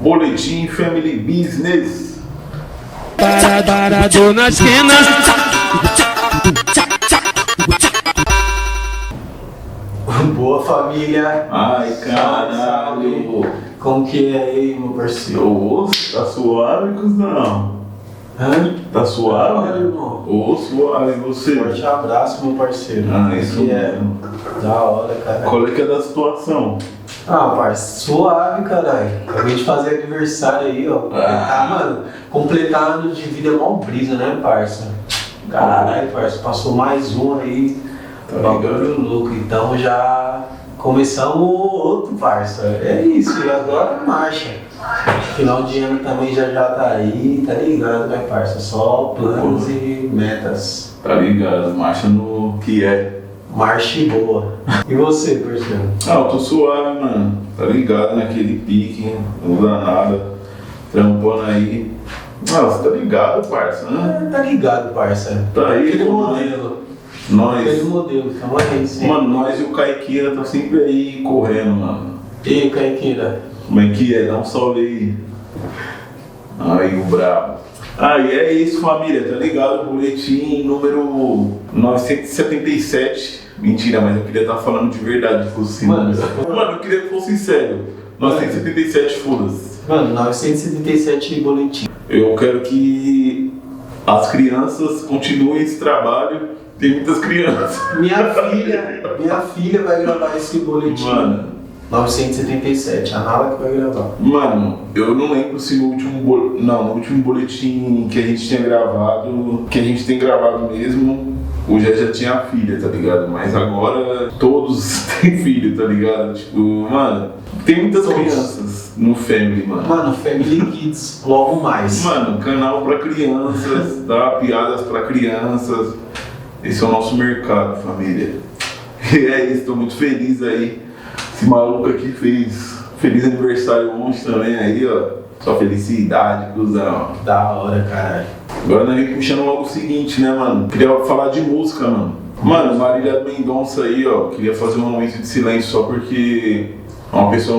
Boletim Family Business. Parado na esquina. Boa, família. Ai, caralho. Como que é aí, meu parceiro? Ô, tá suave, cuzão? Hã? Tá suave? Olha, irmão. Ô, suave, e você? Forte abraço, meu parceiro. Ah, isso que é mesmo. da hora, cara. Qual é que é da situação? Ah, parça, suave, caralho. Acabei de fazer aniversário aí, ó. Mano, completar ano de vida é mó brisa, né, parça? Caralho, parça, passou mais um aí. Tá Bagulho louco. Então já começamos outro, parça. É isso, e agora marcha. Final de ano também já tá aí, tá ligado, né, parça? Só planos e metas. Tá ligado, marcha no que é. Marcha e boa. E você, parceiro? Ah, eu tô suave, mano. Tá ligado naquele pique, não muda nada. Trampando aí. Ah, você tá ligado, parça, né? Tá ligado, parça. Tá aí, Aquele pô, modelo. Nós. Aquele modelo, tamo aí, sim. Mano, nós e o Caiqueira tá sempre aí correndo, mano. E aí, Caiqueira? Como é que é? Dá um salve aí. Aí, o brabo. Aí é isso, família, tá ligado? Boletim número 977. Mentira, mas eu queria estar falando de verdade, se fosse Mano, eu queria que fosse sério. 977, foda-se. Mano, 977 boletim. Eu quero que as crianças continuem esse trabalho. Tem muitas crianças. Minha filha vai gravar esse boletim. Mano. 977, a Nala que vai gravar. Mano, eu não lembro se no último boletim que a gente tinha gravado, que a gente tem gravado mesmo, o já tinha filha, tá ligado? Mas agora todos têm filho, tá ligado? Tipo, mano, tem muitas crianças no Family, mano. Mano, Family Kids, logo mais. Mano, canal pra crianças, dá piadas pra crianças. Esse é o nosso mercado, família. E é isso, tô muito feliz aí. Esse maluco aqui fez feliz aniversário ontem também aí, ó. Só felicidade, cuzão. Da hora, caralho. Agora nós vamos puxando logo o seguinte, né, mano? Queria falar de música, mano. Mano, Marília Mendonça aí, ó. Queria fazer um momento de silêncio só porque é uma pessoa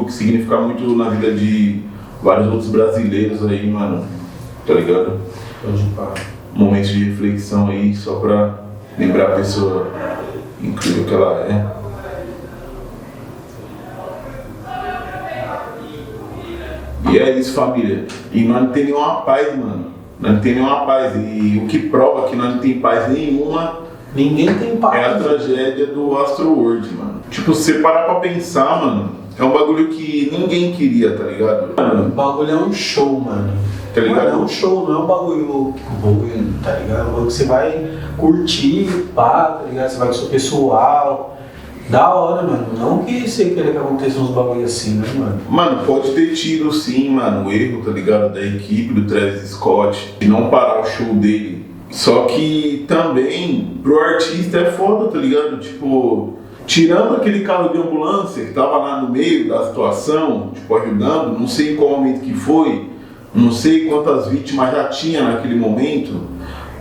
que significa muito na vida de vários outros brasileiros aí, mano. Tá ligado? Pode parar. Um momento de reflexão aí, só pra lembrar a pessoa incrível que ela é. E é isso, família. E nós não tem nenhuma paz, mano. Nós não tem nenhuma paz. E o que prova que nós não tem paz nenhuma Ninguém tem paz. é a tragédia do Astroworld, mano. Tipo, se você parar pra pensar, mano, é um bagulho que ninguém queria, tá ligado? O Mano, bagulho é um show, mano. tá ligado? Mano, é um show, não é um bagulho, tá ligado? É um bagulho que você vai curtir, pá, tá ligado? Você vai com o seu pessoal. Da hora, mano. Não que você queira que aconteça uns bagulho assim, né, mano? Mano, pode ter tido sim, mano, o erro, tá ligado? Da equipe do Travis Scott de não parar o show dele. Só que também, pro artista é foda, tá ligado? Tipo, tirando aquele carro de ambulância que tava lá no meio da situação, tipo, ajudando, não sei em qual momento que foi, não sei quantas vítimas já tinha naquele momento,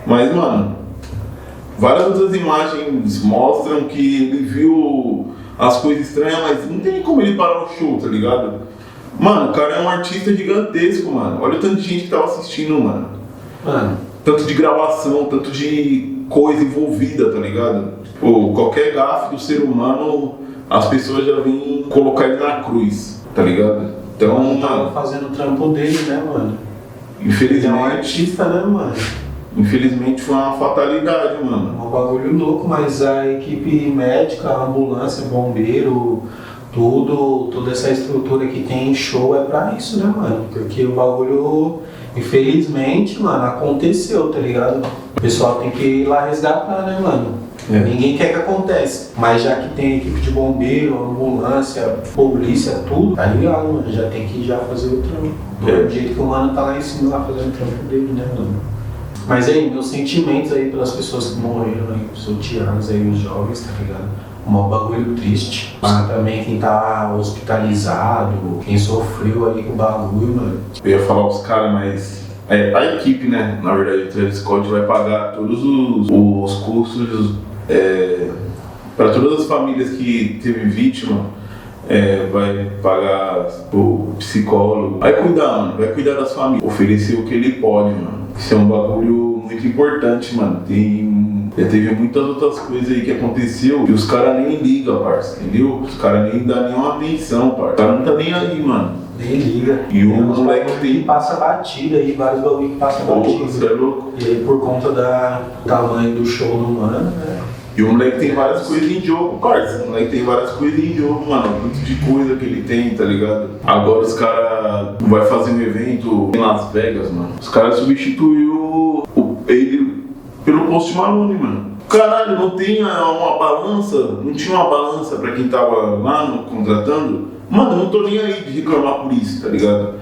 mas, mano, várias outras imagens mostram que ele viu as coisas estranhas, mas não tem como ele parar o show, tá ligado? Mano, o cara é um artista gigantesco, mano. Olha o tanto de gente que tava assistindo, mano. Mano, Tanto de gravação, tanto de coisa envolvida, tá ligado? Pô, qualquer gafe do ser humano, as pessoas já vêm colocar ele na cruz, tá ligado? Então, não tava mano, fazendo o trampo dele, né, mano? Ele é um infelizmente, artista, né, mano? foi uma fatalidade, mano. É um bagulho louco, mas a equipe médica, a ambulância, bombeiro, toda essa estrutura que tem em show é pra isso, né, mano? Porque o bagulho, infelizmente, mano, aconteceu, tá ligado? O pessoal tem que ir lá resgatar, né, mano? É. Ninguém quer que aconteça, mas já que tem equipe de bombeiro, ambulância, polícia, tudo, tá ligado, mano? Já tem que já fazer o trampo. Do jeito que o mano tá lá em cima, lá fazendo o trampo dele, né, mano? Mas aí, meus sentimentos aí pelas pessoas que morreram aí, os sorteados aí, os jovens, tá ligado? Um bagulho triste. Mas também quem tá hospitalizado, quem sofreu aí com o bagulho, mano. Eu ia falar os caras, mas a equipe, né? Na verdade, o Travis Scott vai pagar todos os custos para todas as famílias que teve vítima vai pagar o psicólogo, vai cuidar, mano, vai cuidar das famílias, oferecer o que ele pode, mano. Isso é um bagulho muito importante, mano. Já teve muitas outras coisas aí que aconteceu e os caras nem ligam, parça, entendeu? Os caras nem dão nenhuma atenção, parça. Os caras não tá nem aí, mano. Nem liga. E o moleque tem... passa batida aí, vários bagulho que passa batida. Você é louco. E aí por conta do tamanho do show do mano, né? E o moleque tem várias coisas em jogo, parça. O moleque tem várias coisas em jogo, mano. Muito de coisa que ele tem, tá ligado? Agora os caras vai fazer um evento em Las Vegas, mano. Os caras substituiu ele pelo Post Malone, mano. Caralho, não tem uma balança? Não tinha uma balança pra quem tava lá contratando? Mano, eu não tô nem aí de reclamar por isso, tá ligado?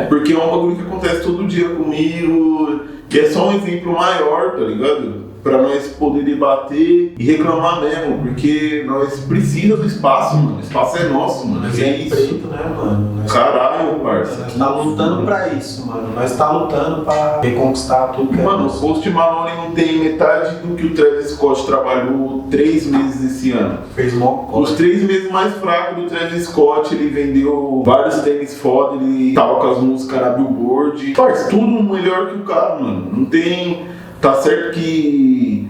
Porque é um bagulho que acontece todo dia comigo, que é só um exemplo maior, tá ligado? Pra nós poder debater e reclamar mesmo, porque nós precisamos do espaço, mano. O espaço é nosso, mano. Mas é isso. Preto, né, mano? Caralho, parça. Nós tá lutando pra isso, mano. Nós tá lutando pra reconquistar tudo que mano, o Post Malone não tem metade do que o Travis Scott trabalhou 3 meses esse ano. Fez mó. Os 3 meses mais fracos do Travis Scott, ele vendeu vários tênis foda, ele tava com as músicas na Billboard. Faz tudo melhor que o cara, mano. Não tem... Tá certo que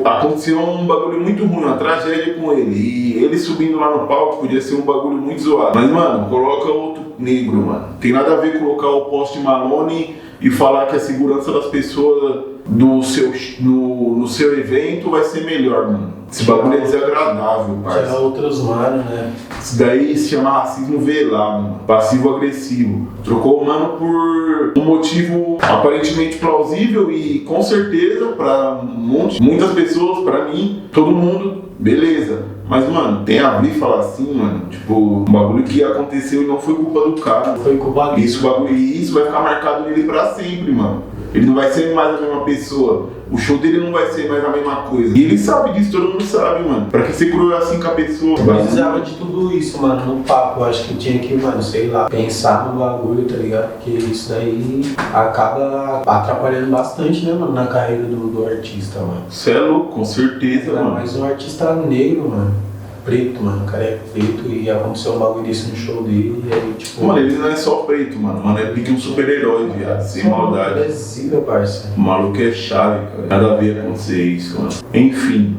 aconteceu um bagulho muito ruim, uma tragédia com ele. E ele subindo lá no palco podia ser um bagulho muito zoado. Mas, mano, coloca outro negro, mano. Tem nada a ver colocar o Post Malone e falar que a segurança das pessoas no seu evento vai ser melhor, mano. Esse bagulho é desagradável, parça. Tirar outros mano, né? Isso daí se chama racismo velado, mano. Passivo-agressivo. Trocou o mano por um motivo aparentemente plausível e com certeza pra muitas pessoas, pra mim, todo mundo, beleza. Mas, mano, tem a ver falar assim, mano, tipo, um bagulho que aconteceu e não foi culpa do cara. Foi culpa dele. Isso vai ficar marcado nele pra sempre, mano. Ele não vai ser mais a mesma pessoa. O show dele não vai ser mais a mesma coisa. E ele sabe disso, todo mundo sabe, mano. Pra que ser cruel assim com a pessoa? Eu precisava de tudo isso, mano, no papo. Eu acho que tinha que, mano, sei lá, pensar no bagulho, tá ligado? Porque isso daí acaba atrapalhando bastante, né, mano, na carreira do artista, mano. Você é louco, com certeza, mano. Mas um artista negro, mano. Preto, mano, o cara é preto e aconteceu um bagulho desse no show dele e aí, tipo... Mano, ele não é só preto, mano. Mano, é pique um super-herói, viado, sem maldade. É zica, parça. O maluco é chave, cara. Nada a ver acontecer isso, mano. Enfim,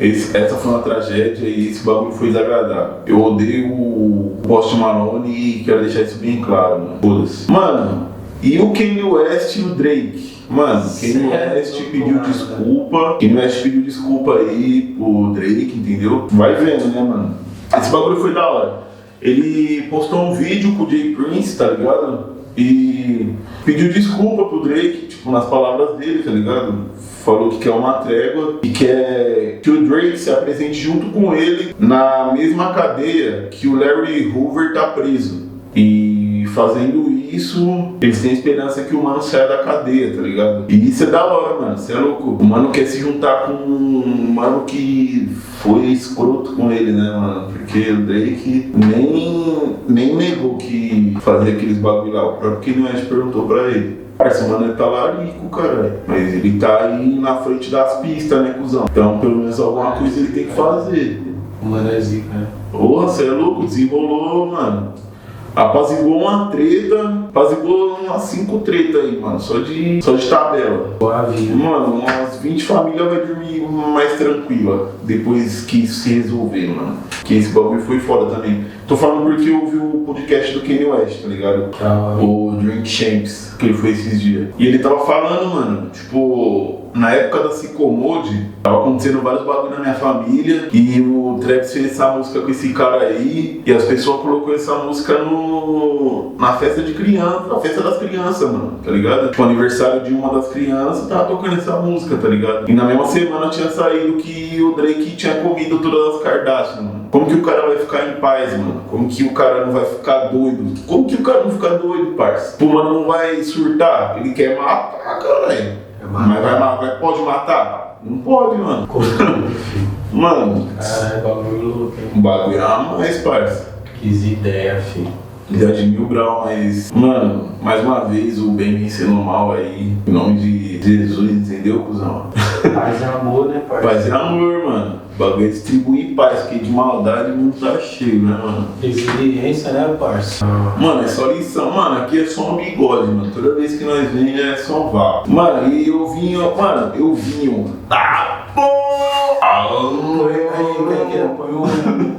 essa foi uma tragédia e esse bagulho foi desagradável. Eu odeio o Post Malone e quero deixar isso bem claro, mano. Foda-se. Mano, e o Kanye West e o Drake? Mano, Kanye West pediu desculpa. Kanye West pediu desculpa aí pro Drake, entendeu? Vai vendo, né, mano? Esse bagulho foi da hora. Ele postou um vídeo com o Jay Prince, tá ligado? E pediu desculpa pro Drake, tipo, nas palavras dele, tá ligado? Falou que quer uma trégua e quer que o Drake se apresente junto com ele na mesma cadeia que o Larry Hoover tá preso. E fazendo isso, eles têm esperança que o mano saia da cadeia, tá ligado? E isso é da hora, mano, você é louco. O mano quer se juntar com um mano que foi escroto com ele, né, mano? Porque o Drake nem negou que fazia aqueles bagulho lá. O próprio Kanye West perguntou pra ele. Esse mano tá lá rico, caralho. Mas ele tá aí na frente das pistas, né, cuzão? Então, pelo menos alguma coisa ele tem que fazer. O mano é zica, né? Porra, você é louco, desenrolou, mano. Apaziguou uma treta, apaziguou umas 5 tretas aí, mano, só de tabela. Boa vida. Mano, umas 20 famílias vai dormir mais tranquila depois que isso se resolver, mano. Que esse bagulho foi foda também. Tô falando porque eu ouvi o podcast do Kanye West, tá ligado? O Drink Champs, que ele foi esses dias. E ele tava falando, mano, tipo, na época da Sicomode, tava acontecendo vários bagulho na minha família. E o Travis fez essa música com esse cara aí. E as pessoas colocou essa música na festa de criança, na festa das crianças, mano, tá ligado? Tipo, aniversário de uma das crianças, tava tocando essa música, tá ligado? E na mesma semana tinha saído que o Drake tinha comido todas as Kardashian, mano. Como que o cara vai ficar em paz, mano? Como que o cara não vai ficar doido? Como que o cara não fica doido, parça? O mano não vai surtar? Ele quer matar, caralho. Mas pode matar? Não pode, mano. Mano. Caralho, bagulho louco. O bagulho é a mais, parça. Quis ideia, filho. Ideia de 1000 graus, mas... Mano, mais uma vez o bem vencendo o mal aí. Em nome de Jesus, entendeu, cuzão? Paz e amor, né, parça? Paz e amor, mano. bagulho é distribuir paz, porque de maldade não tá cheio, né, mano? Resiliência, né, parça? Mano, é só lição, mano, aqui é só um bigode, mano. Toda vez que nós vem é só vá. Mano, e eu vinha, tá porra!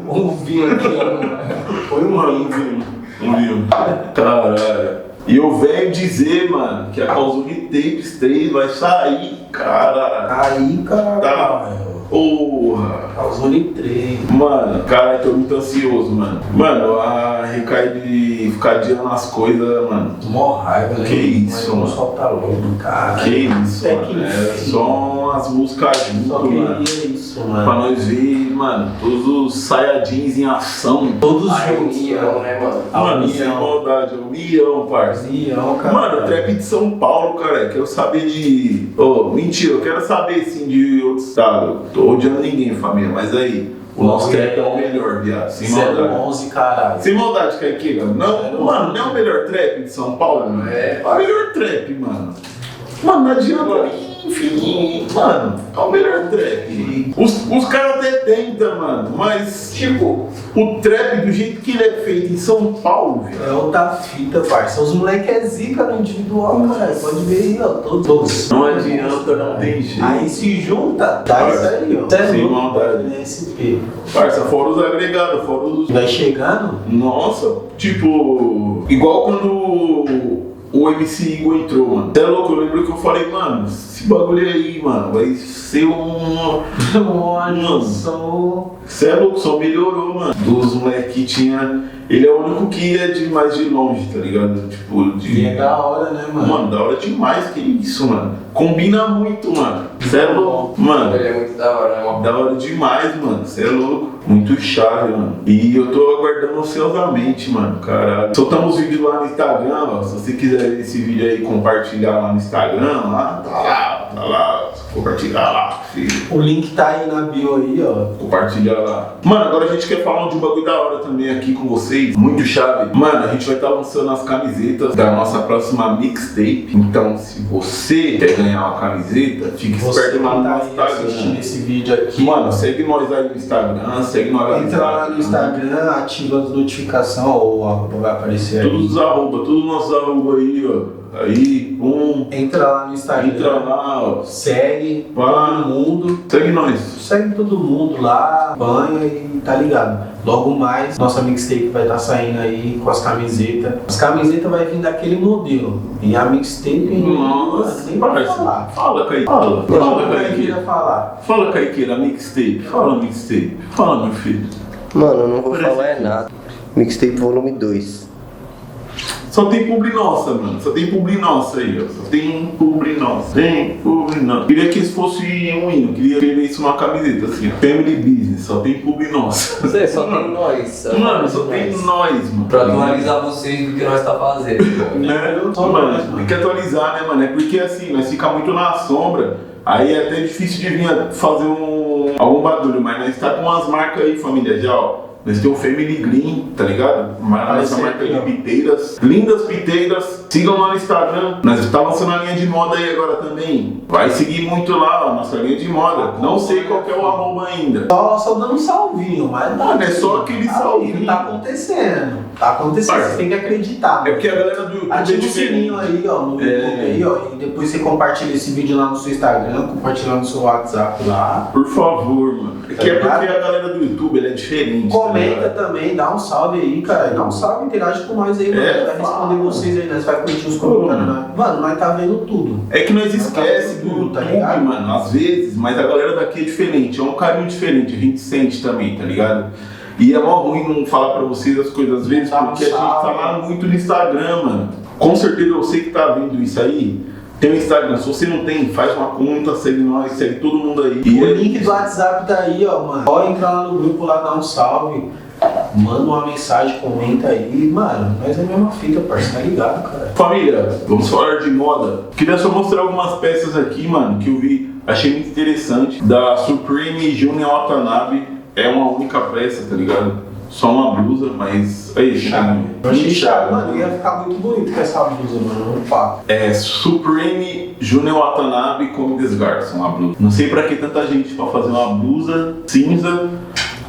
Põe um vinho aqui, ó. Põe um vinho. Um vinho. Caralho. E eu venho dizer, mano, que a Calzone Tapes 3 vai sair, cara. Aí, cara. Tá. Porra. Calzone 3. Mano, cara, tô muito ansioso, mano. Mano, a recair de ficar adiando as coisas, mano. Mó raiva, né? Que isso, mano. Solta logo, cara. Que isso, mano. É só umas músicas juntas, Só mano. queria isso, mano. Pra nós ver, mano, todos os Saiyajins em ação. Todos Ai, juntos, união, né, mano? Mano, União. sem maldade, união, parça. União, cara. Mano, trap de São Paulo, cara, quero saber de... Mentira, eu quero saber, sim, de outro estado. Tô odiando ninguém, família, mas aí, o nosso trap é o melhor, viado, sem maldade. 011, caralho. Sem maldade, Caipira. Não, mano, não é o melhor trap de São Paulo, mano. É. É o melhor trap, mano. Mano, não adianta, enfim, mano, é o melhor trap. Os caras até tentam, mano, mas, tipo, o trap do jeito que ele é feito em São Paulo, velho. É outra fita, parça. Os moleques é zica no individual, cara. Pode ver aí, ó. Todos. Não adianta, não tem jeito. Aí se junta, dá isso aí, ó. Sem maldade. SP. Parça, fora os agregados, fora os... Vai chegando? Nossa, tipo, igual quando o MC Igor entrou, mano. Até louco, eu lembro que eu falei, mano, esse bagulho aí, mano, vai ser Sou... Você é louco, só melhorou, mano. Dos moleques que tinha. Ele é o único que é de mais de longe, tá ligado? Tipo, de. E é da hora, né, mano? Mano, da hora demais, que isso, mano. Combina muito, mano. Você é louco, mano. Ele é muito da hora, né, mano? Da hora demais, mano. Você é louco. Muito chave, mano. E eu tô aguardando ansiosamente, mano. Caralho. Soltamos vídeo lá no Instagram, ó. Se você quiser ver esse vídeo aí, compartilhar lá no Instagram, lá, tá lá. Compartilhar lá, filho. O link tá aí na bio aí, ó. Compartilhar lá. Mano, agora a gente quer falar de um bagulho da hora também aqui com vocês. Muito chave. Mano, a gente vai estar lançando as camisetas da nossa próxima mixtape. Então, se você quer ganhar uma camiseta, fique esperto lá no assistindo Instagram. esse vídeo aqui. Mano, segue nós aí no Instagram, segue nós lá no Entra lá no Instagram, ativa as notificações ou vai aparecer aí. Todos os arroba, todos os nossos arroba aí, ó. Aí, Entra lá no Instagram. entra lá, ó. Segue Pá. todo mundo. Segue nós. Segue todo mundo lá, banha e tá ligado. Logo mais, nossa mixtape vai estar saindo aí com as camisetas. As camisetas vai vir daquele modelo. E a mixtape Nossa, nem pra parça. falar. Fala, Kaique. Fala, Queira Kaique. falar. Fala, Kaiqueira, mixtape. Fala, mixtape. Fala, meu filho. Mano, eu não vou falar é nada. Mixtape volume 2. Só tem publi nossa, mano. Só tem publi nossa aí, ó. Só tem publi nossa. Tem publi nossa. Queria que isso fosse um hino. Queria escrever isso numa camiseta, assim, ó. Family Business. Só tem publi nossa. Você só tem nós. Mano, só tem nós, mano. Pra atualizar vocês do que nós tá fazendo. Né? Só Mano, nós, mano. tem que atualizar, né, mano? É porque assim, nós fica muito na sombra. Aí é até difícil de vir fazer algum bagulho. Mas nós tá com umas marcas aí, família, já, ó. Nós temos o Family Green, tá ligado? Essa marca de piteiras. Lindas piteiras. Sigam lá no Instagram. Nós estamos lançando a linha de moda aí agora também. Vai seguir muito lá, ó, nossa linha de moda. Não sei qual que é o arroba ainda. Só dando um salvinho, mas Mano, é só aquele salvinho. Tá acontecendo. Tá acontecendo. Parça. Você tem que acreditar. É porque a galera do YouTube é Ativa o diferente. sininho aí, ó, no YouTube aí, ó. E depois você compartilha esse vídeo lá no seu Instagram, compartilha no seu WhatsApp lá. Por favor, mano. Tá Que é ligado? porque a galera do YouTube ela é diferente. Comenta tá também, dá um salve aí, cara. Dá um salve, interage com nós aí, mano. É, Vai fala. responder vocês aí, nós vai curtir os comentários, né? Mano, nós tá vendo tudo. É que nós esquece do tudo, tá YouTube, ligado? mano, às vezes, mas a galera daqui é diferente, é um carinho diferente, a gente sente também, tá ligado? E é mó ruim não falar pra vocês as coisas às vezes, Dá um porque a gente salve. tá lá muito no Instagram, mano. Com certeza você que tá vendo isso aí, tem o Instagram. Se você não tem, faz uma conta, segue nós, segue todo mundo aí. O link do WhatsApp tá aí, ó, mano. Pode entrar lá no grupo lá, dar um salve. Manda uma mensagem, comenta aí. Mano, nós é a mesma fita, parceiro, tá ligado, cara? Família, vamos falar de moda. Queria só mostrar algumas peças aqui, mano, que eu vi, achei muito interessante. Da Supreme Junior Watanabe. É uma única peça, tá ligado? só uma blusa, mas é isso. Chave. Eu achei chave, mano. mano. Ia ficar muito bonito com essa blusa, mano. Não papo. É Supreme Junior Watanabe Come Desgarça, uma blusa. Não sei pra que tanta gente pra fazer uma blusa cinza,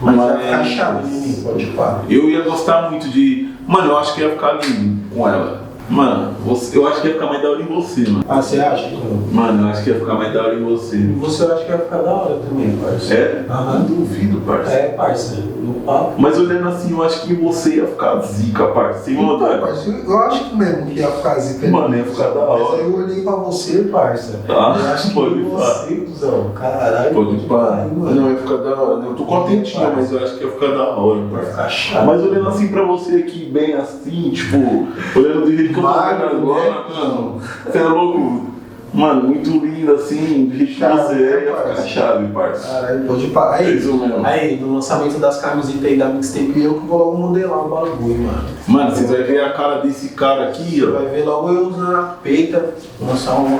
Mas ia ficar chave, menino. Pode falar. eu ia gostar muito de. Mano, eu acho que ia ficar lindo com ela. Mano, eu acho que ia ficar mais da hora em você, mano. Ah, você acha? Então? Mano, eu acho que ia ficar mais da hora em você. E você eu acho que ia ficar da hora também, parceiro. É? Aham. Duvido, parceiro. É, parceiro. No papo. Mas olhando assim, eu acho que você ia ficar zica, parceiro. Sem Então, maldade. parceiro, eu acho que mesmo que ia ficar zica. Mano, ia ficar da Mas hora. aí eu olhei pra você, parça. Tá? Eu acho que Pode você, cuzão. Caralho. Pode parar. mano. Não, ia ficar da hora. Eu tô contentinho, mas eu acho que ia ficar da hora, Vai parceiro. ficar chato. Mas olhando assim pra você aqui, bem assim, tipo, olhando do jeito que eu tô vendo Magro, agora, mano, você é louco? Mano, muito lindo assim, do jeito que Chave, você é, ia parça. ficar chave, parça. Caralho, pode parar. É Aí, isso mesmo. Aí, no lançamento das camisetas aí da mixtape, eu que vou logo modelar o bagulho, mano. Mano, vocês vão ver a cara desse cara aqui, Você ó. vai ver logo eu usando a peita, lançar uma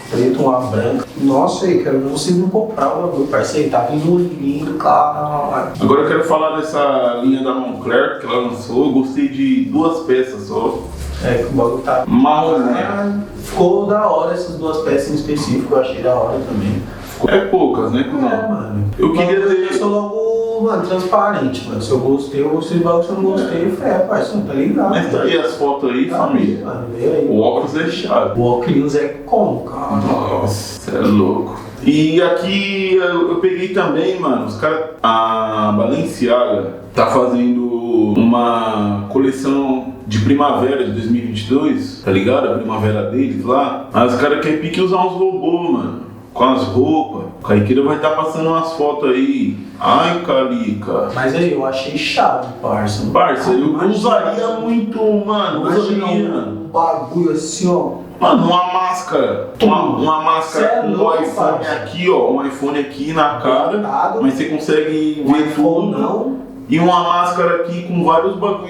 preta, uma branca. Nossa, aí, quero ver vocês não comprar o bagulho, parceiro. Tá vindo lindo, cara. Agora eu quero falar dessa linha da Moncler que ela lançou. Eu gostei de duas peças só. É, que o bagulho tá. Marroné. Ficou da hora essas duas peças em específico, eu achei da hora também. É poucas, né, É, cuzão? mano. Eu queria Eu ter. sou logo, mano, transparente, mano. Se eu gostei, eu gostei do bagulho. Se eu não gostei, fé, parceiro, tá ligado? Mas tá aí as fotos aí, Tá família. aí, mano, vê aí. O óculos é chave. O óculos é como, cara? Nossa, você é louco. E aqui eu peguei também, mano, os caras. A Balenciaga tá fazendo uma coleção de primavera de 2022, tá ligado? A primavera deles lá. Aí os caras querem pique usar uns robôs, mano. Com as roupas. O Kaiqueira vai estar passando umas fotos aí. Ai, Calica. Mas aí, eu achei chato, parça. Parça, eu Imagina- usaria muito, mano. Imagina Usaria. um bagulho assim, ó. Mano, uma máscara. Uma máscara Cê é com um louco, iPhone parça. aqui, ó. Um iPhone aqui na cara. Deitado. Mas você consegue Um ver iPhone tudo. não. E uma máscara aqui com vários bagulho.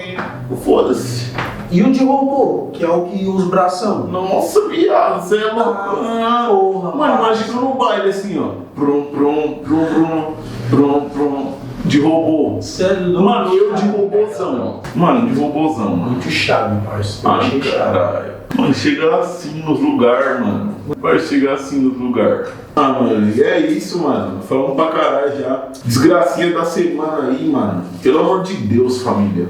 Foda-se. E o de robô, que é o que os bração. Nossa, viado, você é louco. Ah, porra, Mano, parça. imagina no baile assim, ó. Prum. De robô. Você é louco. Mano, eu de robôzão. Mano, de robôzão, mano. Muito chave, parça. Eu Ai, achei chave. caralho. Mano, chegar assim nos lugares, mano. Vai chegar assim nos lugares. Ah, mano, e é isso, mano. Falamos pra caralho já. Desgracinha da semana aí, mano. Pelo amor de Deus, família.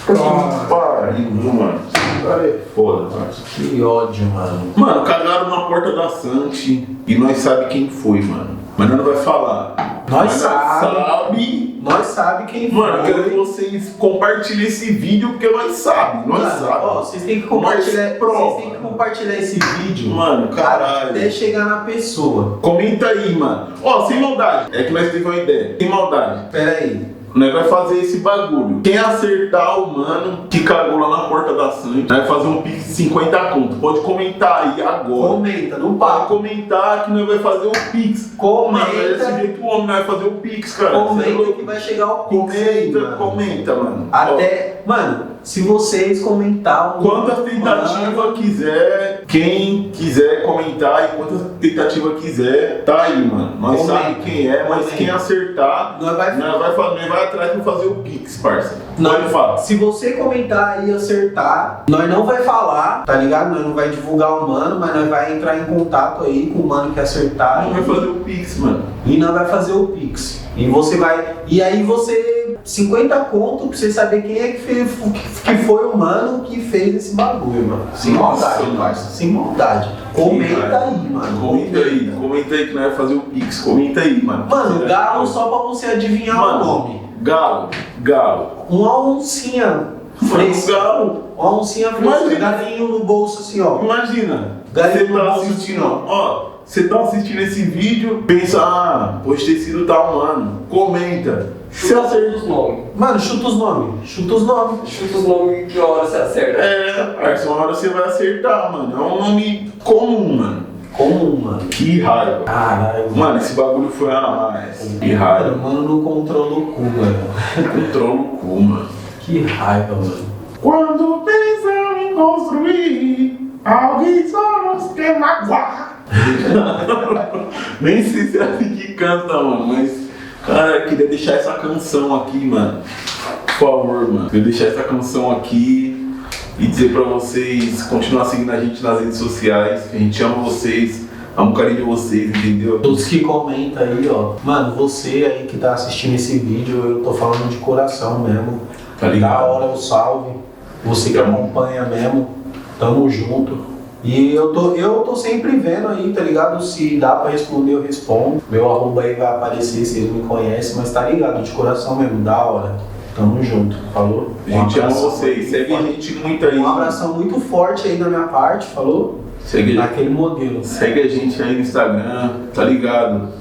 Ah. Pariu, viu, mano? Cara, é foda, parça. Que ódio, mano. Mano, cagaram na porta da Santi e nós sabe quem foi, mano. Mas nós não vai falar. Nós Mas sabe. Nós sabe quem Mano, eu foi. quero que vocês compartilhem esse vídeo porque nós sabe. Nós Mano, sabe. ó, vocês têm que compartilhar. Nós prova. Vocês têm que compartilhar esse vídeo. Mano, caralho. Até chegar na pessoa. Comenta aí, mano. Ó, sem maldade. É que nós tivemos uma ideia. Sem maldade. Pera aí. Nós vai fazer esse bagulho. Quem acertar o mano que cagou lá na porta da Santi, vai fazer um pix de 50 conto. Pode comentar aí agora. Comenta, não Para para. comentar que nós vai fazer o pix. Comenta. Mano, é desse jeito o homem vai fazer o pix, cara. Cê é Comenta louco. que vai chegar o Pix aí, mano. Comenta, mano. Até, mano, se vocês comentar Ó, quantas tentativas quiser, quem quiser comentar e quantas tentativas quiser, tá aí, mano. Nós Comenta. sabemos quem é, mas Comenta. quem acertar, Nós vai- nós vai atrás pra fazer o pix, parça. Nós- Pode falar. Se você comentar aí e acertar, nós não vai falar, tá ligado? Nós não vai divulgar o mano, mas nós vai entrar em contato aí com o mano que acertar. Nós vai fazer o pix, mano. E nós vai fazer o Pix. E você vai. E aí você. 50 conto pra você saber quem é que foi o mano que fez esse bagulho, mano. Sem Nossa, maldade, mano. parça. Sem maldade. Comenta raiva. aí, mano. Comenta aí que nós vamos fazer o pix. Comenta aí, mano. Mano, galo só pra você adivinhar Mano, o nome. Galo. Uma oncinha fresca. Galo. Uma oncinha fresca. Imagina. Galinho no bolso assim, ó. Imagina, Galinha você no tá bolso assistindo, assim, ó, você tá assistindo esse vídeo, pensa, pode ter sido tal mano, comenta. Se Chuta acerta. os nomes. Mano, chuta os nomes. Chuta os nomes. Chuta os nomes que hora você acerta. Parça, uma hora você vai acertar, mano. É um nome comum, mano. Comum, mano. Que raiva. Caralho. Mano, esse bagulho foi a mais. Que raiva. Mano, não controla o cu, mano. Controla o cu, mano. Que raiva, mano. Quando pensam em construir, alguém só nos quer magoar. Nem sei se é assim que canta, mano, mas, cara, eu queria deixar essa canção aqui, mano. por favor, mano, eu deixar essa canção aqui e dizer pra vocês continuar seguindo a gente nas redes sociais, que a gente ama vocês, ama o carinho de vocês, entendeu? Todos que comentam aí, ó. Mano, você aí que tá assistindo esse vídeo, eu tô falando de coração mesmo. Tá ligado? Da hora o salve. Você que acompanha mesmo, tamo junto. E eu tô sempre vendo aí, tá ligado? Se dá pra responder, eu respondo. Meu arroba aí vai aparecer, vocês me conhecem, mas tá ligado, de coração mesmo, da hora. Tamo junto, falou? A gente ama abração vocês, muito segue a forte. gente muito aí. Um abração muito forte aí da minha parte, falou? Segue Naquele modelo. a gente aí no Instagram, tá ligado?